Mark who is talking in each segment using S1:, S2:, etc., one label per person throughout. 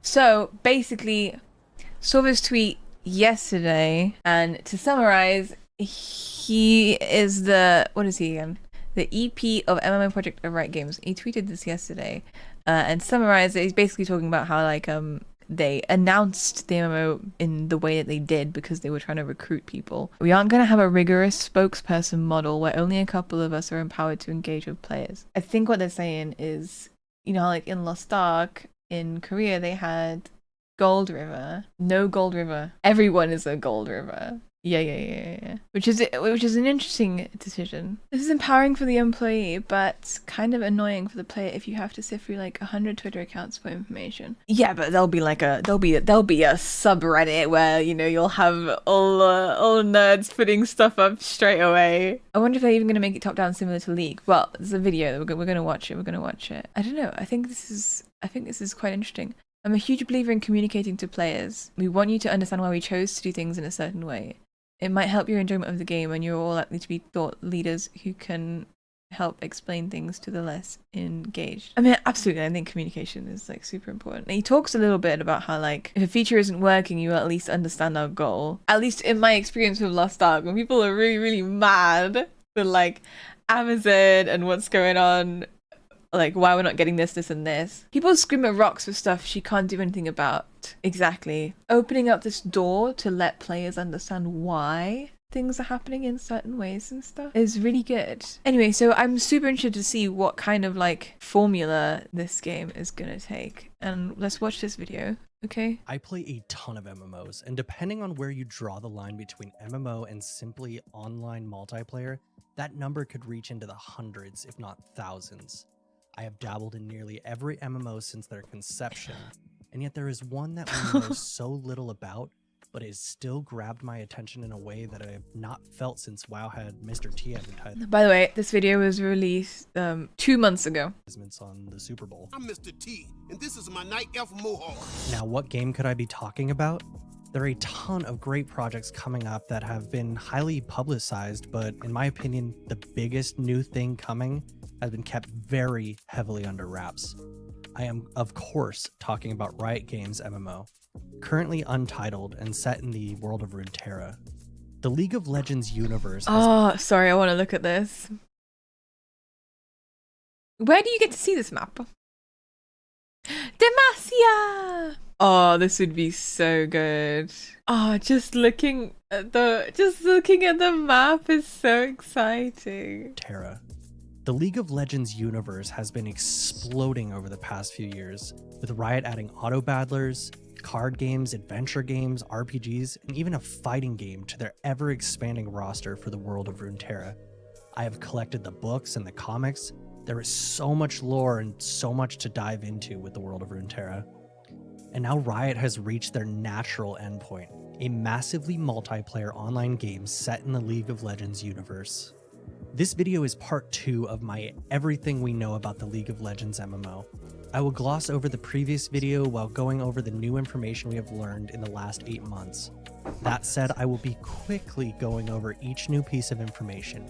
S1: So basically, saw this tweet yesterday, and to summarize, he is what is he again? The EP of MMO project of Riot Games. He tweeted this yesterday, and summarized it. He's basically talking about how they announced the MMO in the way that they did because they were trying to recruit people. We aren't going to have a rigorous spokesperson model where only a couple of us are empowered to engage with players. I think what they're saying is, like in Lost Ark in Korea, they had Gold River. No Gold River. Everyone is a Gold River. Yeah. Which is an interesting decision. This is empowering for the employee, but kind of annoying for the player if you have to sift through like 100 Twitter accounts for information. Yeah, but there'll be a subreddit where you'll have all nerds putting stuff up straight away. I wonder if they're even gonna make it top down similar to League. Well, there's a video. We're gonna watch it. I don't know. I think this is quite interesting. I'm a huge believer in communicating to players. We want you to understand why we chose to do things in a certain way. It might help your enjoyment of the game, and you're all likely to be thought leaders who can help explain things to the less engaged. I mean, absolutely, I think communication is like super important. And he talks a little bit about how like if a feature isn't working, you at least understand our goal. At least in my experience with Lost Ark, when people are really, really mad with like Amazon and what's going on, like why we're not getting this and this. People scream at rocks for stuff she can't do anything about. Exactly. Opening up this door to let players understand why things are happening in certain ways and stuff is really good. Anyway, so I'm super interested to see what kind of like formula this game is gonna take. And let's watch this video. Okay.
S2: I play a ton of MMOs, and depending on where you draw the line between MMO and simply online multiplayer, that number could reach into the hundreds, if not thousands. I have dabbled in nearly every MMO since their conception, and yet there is one that we know so little about, but it has still grabbed my attention in a way that I have not felt since WoW had Mr. T advertised.
S1: By the way, this video was released 2 months ago.
S2: On the Super Bowl.
S3: I'm Mr. T, and this is my night elf mohawk.
S2: Now, what game could I be talking about? There are a ton of great projects coming up that have been highly publicized, but in my opinion, the biggest new thing coming has been kept very heavily under wraps. I am, of course, talking about Riot Games MMO, currently untitled and set in the world of Runeterra. The League of Legends universe
S1: sorry, I want to look at this. Where do you get to see this map? Demacia! Oh, this would be so good. Oh, just looking at the map is so exciting.
S2: Terra. The League of Legends universe has been exploding over the past few years, with Riot adding auto battlers, card games, adventure games, RPGs, and even a fighting game to their ever-expanding roster for the world of Runeterra. I have collected the books and the comics. There is so much lore and so much to dive into with the world of Runeterra. And now Riot has reached their natural endpoint, a massively multiplayer online game set in the League of Legends universe. This video is part 2 of my everything we know about the League of Legends MMO. I will gloss over the previous video while going over the new information we have learned in the last 8 months. That said, I will be quickly going over each new piece of information.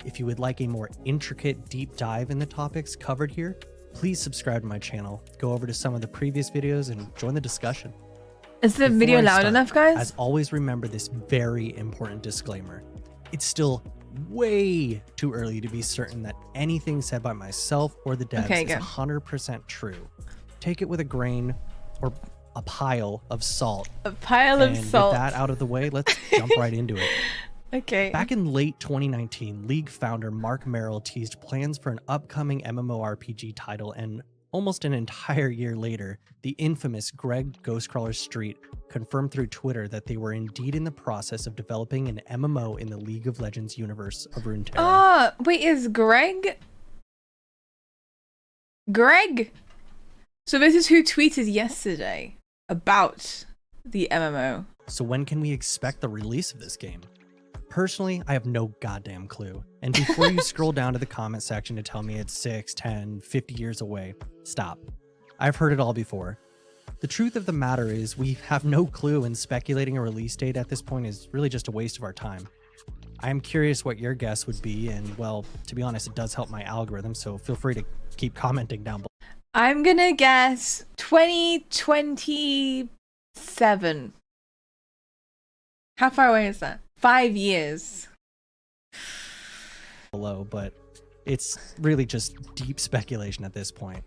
S2: If you would like a more intricate deep dive in the topics covered here, please subscribe to my channel, go over to some of the previous videos, and join the discussion.
S1: Is the video loud enough, guys?
S2: As always, remember this very important disclaimer. It's still way too early to be certain that anything said by myself or the devs is 100% true. Take it with a grain or a pile of salt.
S1: A pile of salt.
S2: With that out of the way, let's jump right into it.
S1: Okay.
S2: Back in late 2019, League founder Mark Merrill teased plans for an upcoming MMORPG title, and almost an entire year later, the infamous Greg Ghostcrawler Street confirmed through Twitter that they were indeed in the process of developing an MMO in the League of Legends universe of Runeterra.
S1: Wait, is Greg? So this is who tweeted yesterday about the MMO.
S2: So when can we expect the release of this game? Personally, I have no goddamn clue. And before you scroll down to the comment section to tell me it's 6, 10, 50 years away, stop. I've heard it all before. The truth of the matter is we have no clue, and speculating a release date at this point is really just a waste of our time. I am curious what your guess would be, and well, to be honest, it does help my algorithm, so feel free to keep commenting down below.
S1: I'm gonna guess 2027. How far away is that? 5 years.
S2: Below, but it's really just deep speculation at this point.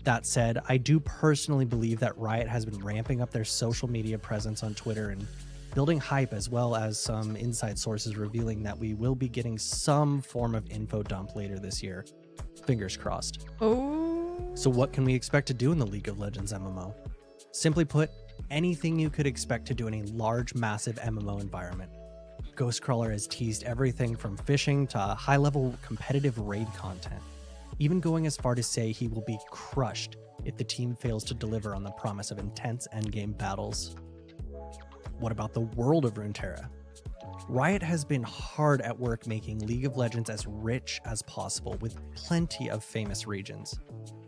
S2: That said, I do personally believe that Riot has been ramping up their social media presence on Twitter and building hype, as well as some inside sources revealing that we will be getting some form of info dump later this year. Fingers crossed.
S1: Oh.
S2: So what can we expect to do in the League of Legends MMO? Simply put, anything you could expect to do in a large, massive MMO environment. Ghostcrawler has teased everything from fishing to high-level competitive raid content, even going as far to say he will be crushed if the team fails to deliver on the promise of intense endgame battles. What about the world of Runeterra? Riot has been hard at work making League of Legends as rich as possible, with plenty of famous regions.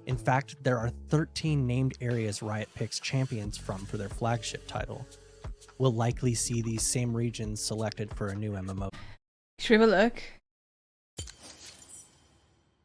S2: In fact, there are 13 named areas Riot picks champions from for their flagship title. We'll likely see these same regions selected for a new MMO.
S1: Should we have a look?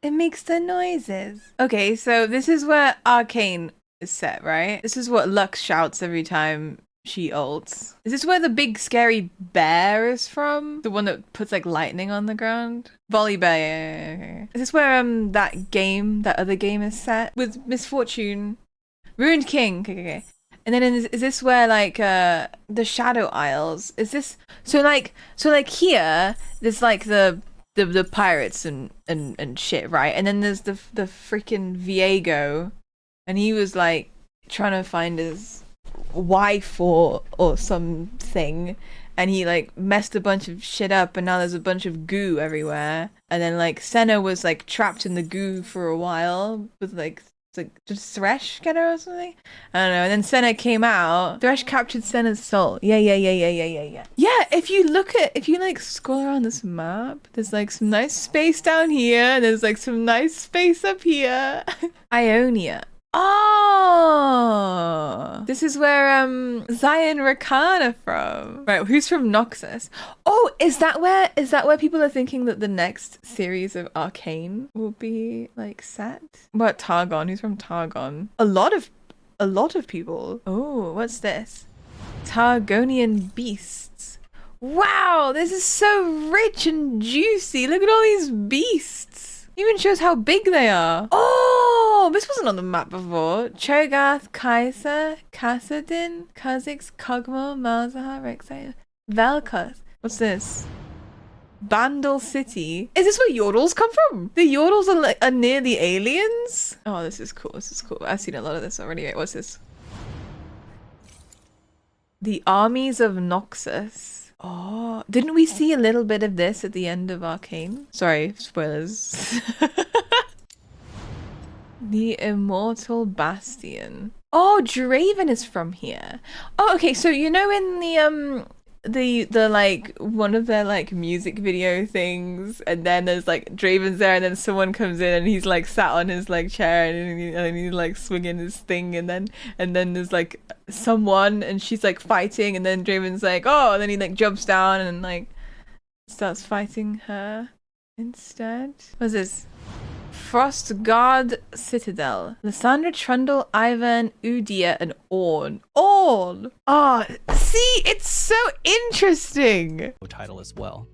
S1: It makes the noises. Okay, so this is where Arcane is set, right? This is what Lux shouts every time she ults. Is this where the big scary bear is from? The one that puts like lightning on the ground? Volley Bear, yeah. Is this where that other game is set? With Misfortune. Ruined King, okay. And then is this where like the Shadow Isles? Is this so like here there's like the pirates and shit, right? And then there's the freaking Viego, and he was like trying to find his wife or something, and he like messed a bunch of shit up, and now there's a bunch of goo everywhere. And then like Senna was like trapped in the goo for a while with like did Thresh get her or something? I don't know. And then Senna came out. Thresh captured Senna's soul. Yeah. Yeah, if you like scroll around this map, there's like some nice space down here, and there's like some nice space up here. Ionia. Oh, this is where Zion Rakan are from. Right, who's from Noxus? Oh, is that where people are thinking that the next series of Arcane will be like set? What about Targon? Who's from Targon? A lot of people. Oh, what's this? Targonian beasts. Wow, this is so rich and juicy. Look at all these beasts. Even shows how big they are. Oh, this wasn't on the map before. Cho'Gath, Kai'Sa, Kassadin, Kha'Zix, Kog'Maw, Malzahar, Rek'Sai, Vel'Koz. What's this? Bandle City. Is this where Yordles come from? The Yordles are near the aliens? Oh, this is cool. I've seen a lot of this already. Wait, what's this? The armies of Noxus. Oh, didn't we see a little bit of this at the end of Arcane? Sorry, spoilers. The Immortal Bastion. Oh, Draven is from here. Oh, okay, so you know in the like one of their like music video things, and then there's like Draven's there, and then someone comes in and he's like sat on his like chair, and he's like swinging his thing, and then there's like someone, and she's like fighting, and then Draven's like, oh, and then he like jumps down and like starts fighting her instead. What's this? Frostguard Citadel. Lysandra, Trundle, Ivan, Udia, and Ornn. Ornn! Oh, see, it's so interesting!
S2: Title as well.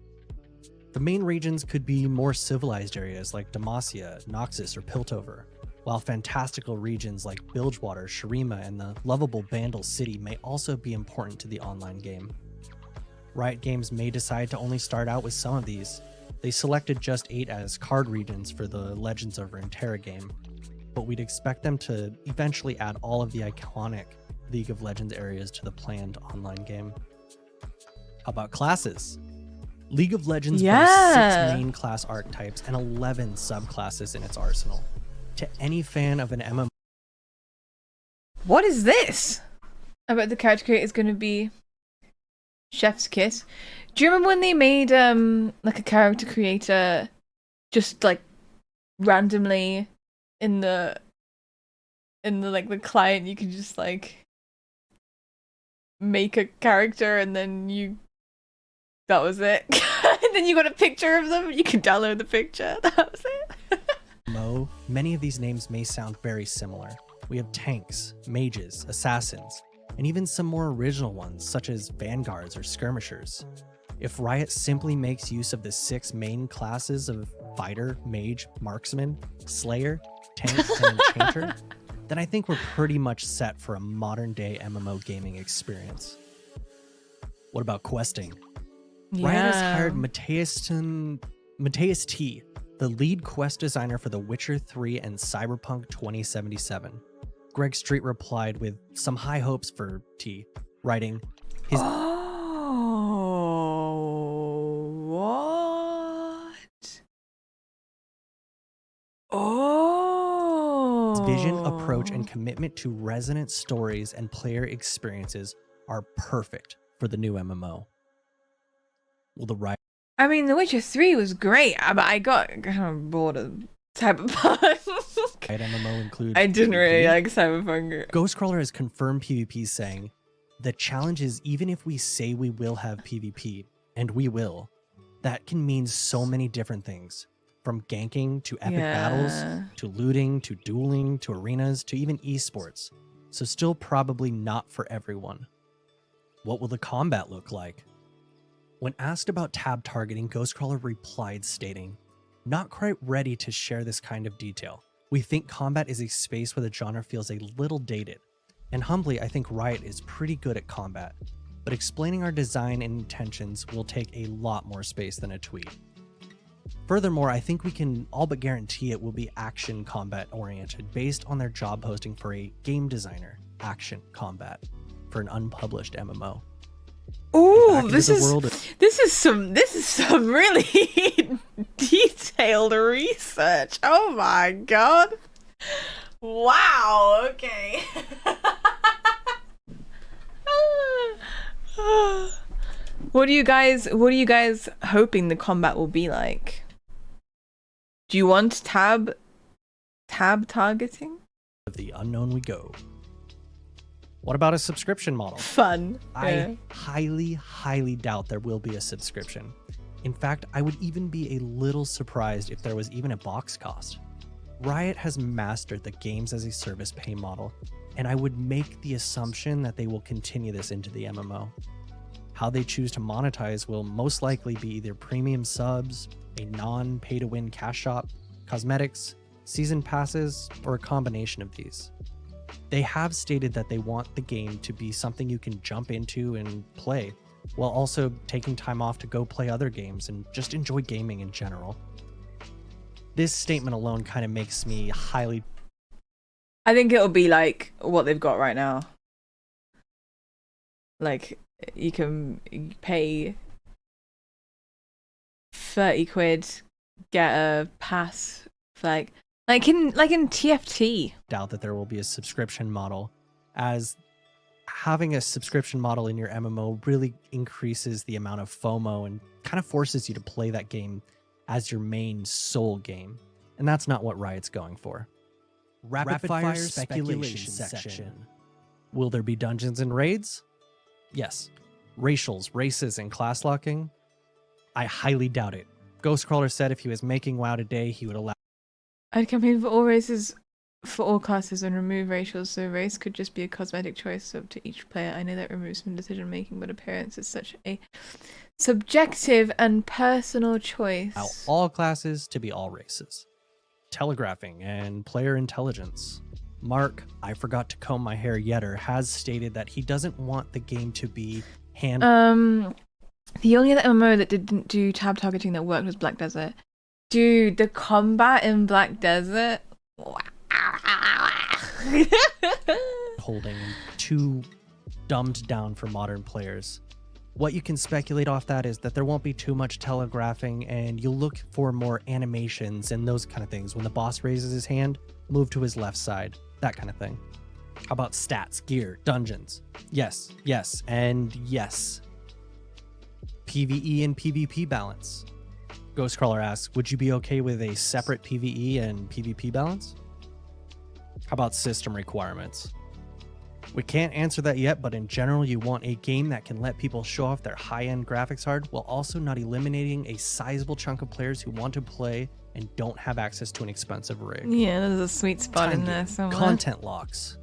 S2: The main regions could be more civilized areas like Demacia, Noxus, or Piltover, while fantastical regions like Bilgewater, Shurima, and the lovable Bandle City may also be important to the online game. Riot Games may decide to only start out with some of these. They selected just 8 as card regions for the Legends of Runeterra game, but we'd expect them to eventually add all of the iconic League of Legends areas to the planned online game. How about classes? League of Legends boasts 6 main class archetypes and 11 subclasses in its arsenal. To any fan of an MMO...
S1: What is this? I bet the character creator is going to be Chef's Kiss. Do you remember when they made like a character creator just like randomly in the like the client, you could just like make a character, and then that was it. And then you got a picture of them, you can download the picture. That was it.
S2: MMO, many of these names may sound very similar. We have tanks, mages, assassins, and even some more original ones such as vanguards or skirmishers. If Riot simply makes use of the 6 main classes of fighter, mage, marksman, slayer, tank, and enchanter, then I think we're pretty much set for a modern day MMO gaming experience. What about questing?
S1: Yeah.
S2: Riot has hired Matthias T., the lead quest designer for The Witcher 3 and Cyberpunk 2077. Greg Street replied with some high hopes for T, writing, his vision, approach, and commitment to resonant stories and player experiences are perfect for the new MMO. Will the Riot...
S1: I mean, The Witcher 3 was great, but I got kind of bored of Cyberpunk.
S2: Riot MMO include
S1: I didn't
S2: PvP?
S1: really like Cyberpunk.
S2: Ghostcrawler has confirmed PvP, saying, the challenge is even if we say we will have PvP, and we will, that can mean so many different things. From ganking to epic battles, to looting, to dueling, to arenas, to even esports. So still probably not for everyone. What will the combat look like? When asked about tab targeting, Ghostcrawler replied stating, not quite ready to share this kind of detail. We think combat is a space where the genre feels a little dated. And humbly, I think Riot is pretty good at combat. But explaining our design and intentions will take a lot more space than a tweet. Furthermore, I think we can all but guarantee it will be action combat oriented based on their job posting for a game designer, action combat, for an unpublished MMO.
S1: Ooh, this is some really detailed research. Oh my god. Wow, okay. What are you guys hoping the combat will be like? Do you want tab targeting?
S2: Of the unknown we go. What about a subscription model?
S1: Fun.
S2: I highly doubt there will be a subscription. In fact, I would even be a little surprised if there was even a box cost. Riot has mastered the games as a service pay model, and I would make the assumption that they will continue this into the MMO. How they choose to monetize will most likely be either premium subs, a non-pay-to-win cash shop, cosmetics, season passes, or a combination of these. They have stated that they want the game to be something you can jump into and play, while also taking time off to go play other games and just enjoy gaming in general. This statement alone kind of makes me highly...
S1: I think it'll be like what they've got right now. Like, you can pay 30 quid, get a pass, like in TFT.
S2: Doubt that there will be a subscription model, as having a subscription model in your MMO really increases the amount of FOMO and kind of forces you to play that game as your main sole game. And that's not what Riot's going for. Rapid fire speculation section. Will there be dungeons and raids? Yes. Racials, races, and class locking? I highly doubt it. Ghostcrawler said if he was making WoW today, he would allow...
S1: I'd campaign for all races, for all classes, and remove racials, so race could just be a cosmetic choice up to each player. I know that removes some decision making, but appearance is such a subjective and personal choice.
S2: All classes to be all races. Telegraphing and player intelligence. Mark, I forgot to comb my hair yetter, has stated that he doesn't want the game to be
S1: the only other MMO that didn't do tab targeting that worked was Black Desert. Dude, the combat in Black Desert.
S2: Holding too dumbed down for modern players. What you can speculate off that is that there won't be too much telegraphing, and you'll look for more animations and those kind of things. When the boss raises his hand, move to his left side, that kind of thing. How about stats, gear, dungeons? Yes, yes, and yes. PvE and PvP balance. Ghostcrawler asks, would you be okay with a separate PvE and PvP balance? How about system requirements? We can't answer that yet, but in general, you want a game that can let people show off their high-end graphics card while also not eliminating a sizable chunk of players who want to play and don't have access to an expensive rig.
S1: Yeah, there's a sweet spot in there somewhere.
S2: Content locks.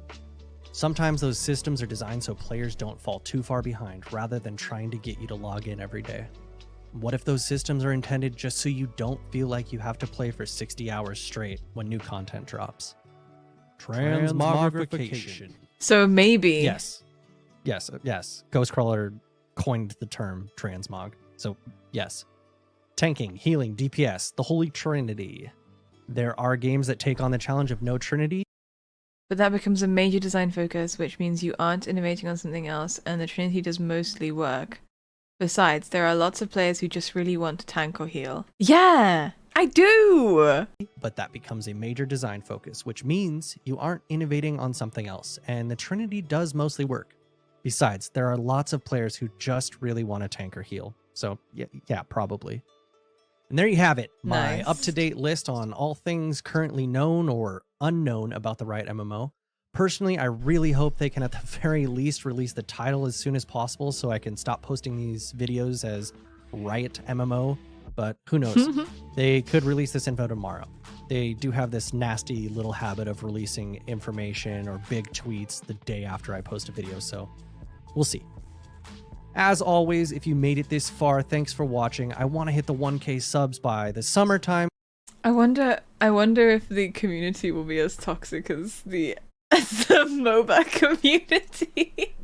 S2: Sometimes those systems are designed so players don't fall too far behind rather than trying to get you to log in every day. What if those systems are intended just so you don't feel like you have to play for 60 hours straight when new content drops? Transmogrification.
S1: So maybe.
S2: Yes. Ghostcrawler coined the term transmog. So yes. Tanking, healing, DPS, the Holy Trinity. There are games that take on the challenge of no Trinity.
S1: But that becomes a major design focus, which means you aren't innovating on something else, and the Trinity does mostly work. Besides, there are lots of players who just really want to tank or heal. Yeah, I do!
S2: But that becomes a major design focus, which means you aren't innovating on something else, and the Trinity does mostly work. Besides, there are lots of players who just really want to tank or heal. So yeah, probably. And there you have it, my
S1: Nice.
S2: up-to-date list on all things currently known or unknown about the Riot MMO. Personally, I really hope they can at the very least release the title as soon as possible so I can stop posting these videos as Riot MMO, but who knows? They could release this info tomorrow. They do have this nasty little habit of releasing information or big tweets the day after I post a video, so we'll see. As always, if you made it this far, thanks for watching. I want to hit the 1K subs by the summertime.
S1: I wonder if the community will be as toxic as the MOBA community.